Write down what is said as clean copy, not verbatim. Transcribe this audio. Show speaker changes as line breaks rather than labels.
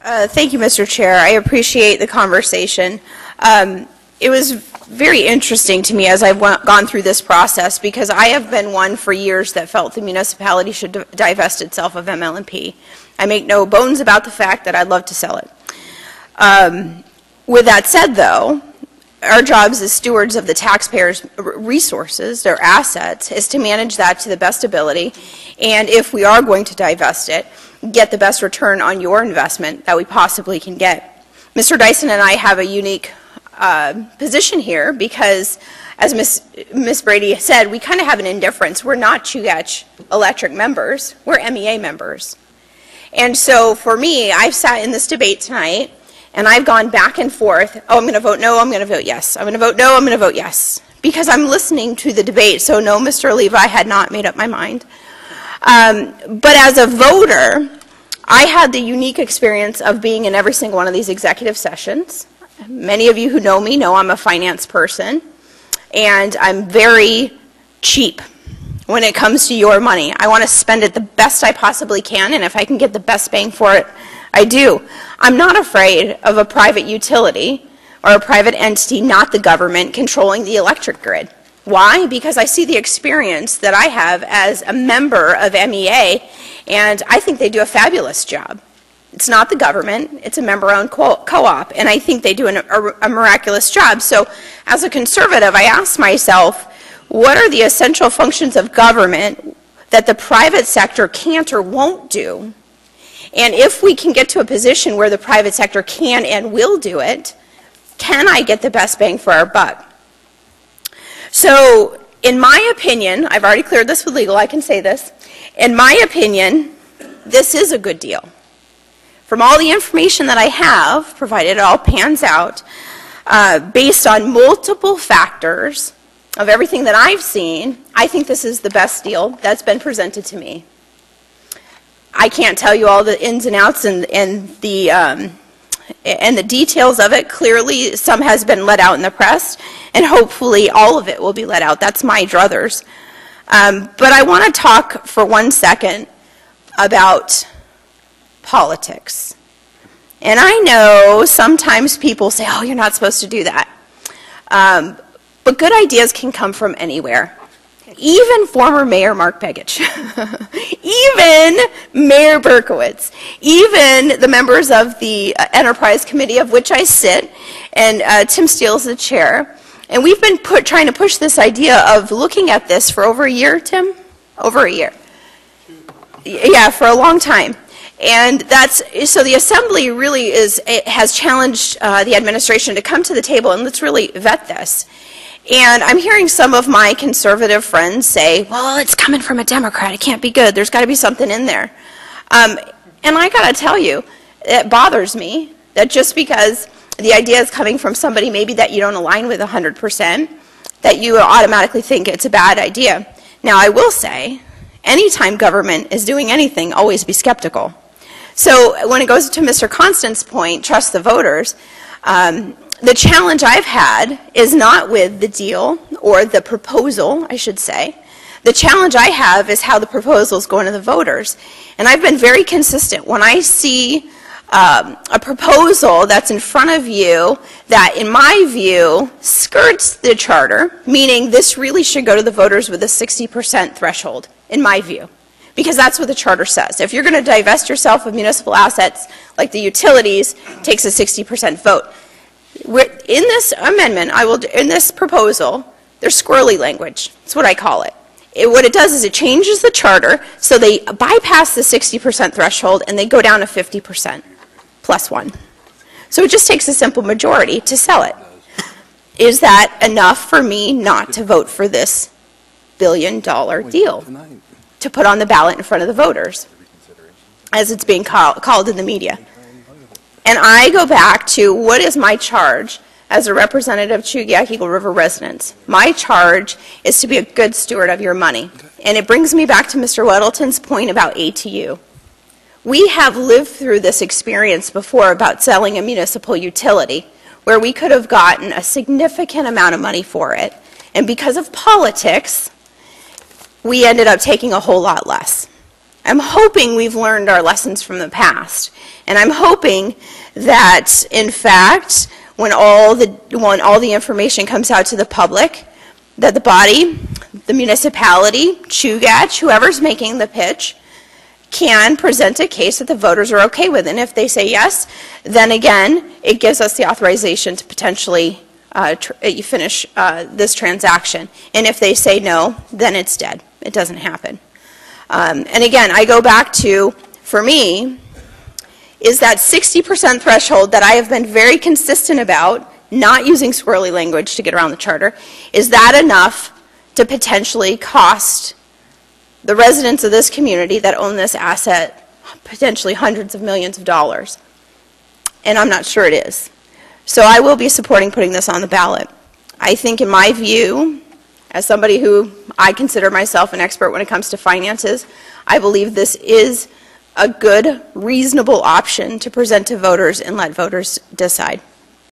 Thank you, Mr. Chair. I appreciate the conversation. It was very interesting to me as I've gone through this process, because I have been one for years that felt the municipality should divest itself of ML&P. I make no bones about the fact that I'd love to sell it. With that said, though, our jobs as stewards of the taxpayers' resources, their assets, is to manage that to the best ability, and if we are going to divest it, get the best return on your investment that we possibly can get. Mr. Dyson and I have a unique position here because, as Ms. Brady said, we kind of have an indifference. We're not Chugach Electric members, we're MEA members. And so for me, I've sat in this debate tonight and I've gone back and forth. Oh, I'm going to vote no, I'm going to vote yes. I'm going to vote no, I'm going to vote yes. Because I'm listening to the debate. So no, Mr. Levi, I had not made up my mind. But as a voter, I had the unique experience of being in every single one of these executive sessions. Many of you who know me know I'm a finance person, and I'm very cheap when it comes to your money. I want to spend it the best I possibly can, and if I can get the best bang for it, I do. I'm not afraid of a private utility or a private entity, not the government, controlling the electric grid. Why? Because I see the experience that I have as a member of MEA, and I think they do a fabulous job. It's not the government, it's a member-owned co-op, and I think they do a miraculous job. So as a conservative, I ask myself, what are the essential functions of government that the private sector can't or won't do? And if we can get to a position where the private sector can and will do it, can I get the best bang for our buck? So in my opinion, I've already cleared this with legal, I can say this. In my opinion, this is a good deal. From all the information that I have, provided it all pans out, based on multiple factors of everything that I've seen, I think this is the best deal that's been presented to me. I can't tell you all the ins and outs and the details of it. Clearly, some has been let out in the press, and hopefully all of it will be let out. That's my druthers. But I want to talk for 1 second about politics. And I know sometimes people say, oh, you're not supposed to do that. But good ideas can come from anywhere. Even former Mayor Mark Begich, even Mayor Berkowitz, even the members of the Enterprise Committee, of which I sit, and Tim Steele is the chair. And we've been trying to push this idea of looking at this for over a year, Tim? Over a year. Yeah, for a long time. And so the Assembly really has challenged the administration to come to the table and let's really vet this. And I'm hearing some of my conservative friends say, well, it's coming from a Democrat. It can't be good. There's got to be something in there. And I got to tell you, it bothers me that just because the idea is coming from somebody maybe that you don't align with 100%, that you automatically think it's a bad idea. Now, I will say, anytime government is doing anything, always be skeptical. So when it goes to Mr. Constant's point, trust the voters, the challenge I've had is not with the deal or the proposal, I should say. The challenge I have is how the proposal is going to the voters. And I've been very consistent. When I see a proposal that's in front of you that, in my view, skirts the charter, meaning this really should go to the voters with a 60% threshold, in my view. Because that's what the charter says. If you're going to divest yourself of municipal assets like the utilities, it takes a 60% vote. In this amendment, in this proposal, there's squirrely language. That's what I call it. What it does is it changes the charter so they bypass the 60% threshold and they go down to 50% plus 1. So it just takes a simple majority to sell it. Is that enough for me not to vote for this billion-dollar deal to put on the ballot in front of the voters, as it's being called in the media? And I go back to, what is my charge as a representative of Chugach Eagle River residents? My charge is to be a good steward of your money. And it brings me back to Mr. Weddleton's point about ATU. We have lived through this experience before about selling a municipal utility where we could have gotten a significant amount of money for it. And because of politics, we ended up taking a whole lot less. I'm hoping we've learned our lessons from the past. And I'm hoping that, in fact, when all the information comes out to the public, that the body, the municipality, Chugach, whoever's making the pitch, can present a case that the voters are okay with. And if they say yes, then again, it gives us the authorization to potentially finish this transaction. And if they say no, then it's dead. It doesn't happen. And again, I go back to, for me, is that 60% threshold that I have been very consistent about, not using squirrely language to get around the charter. Is that enough to potentially cost the residents of this community that own this asset potentially hundreds of millions of dollars? And I'm not sure it is. So I will be supporting putting this on the ballot. I think, in my view, as somebody who I consider myself an expert when it comes to finances, I believe this is a good, reasonable option to present to voters and let voters decide.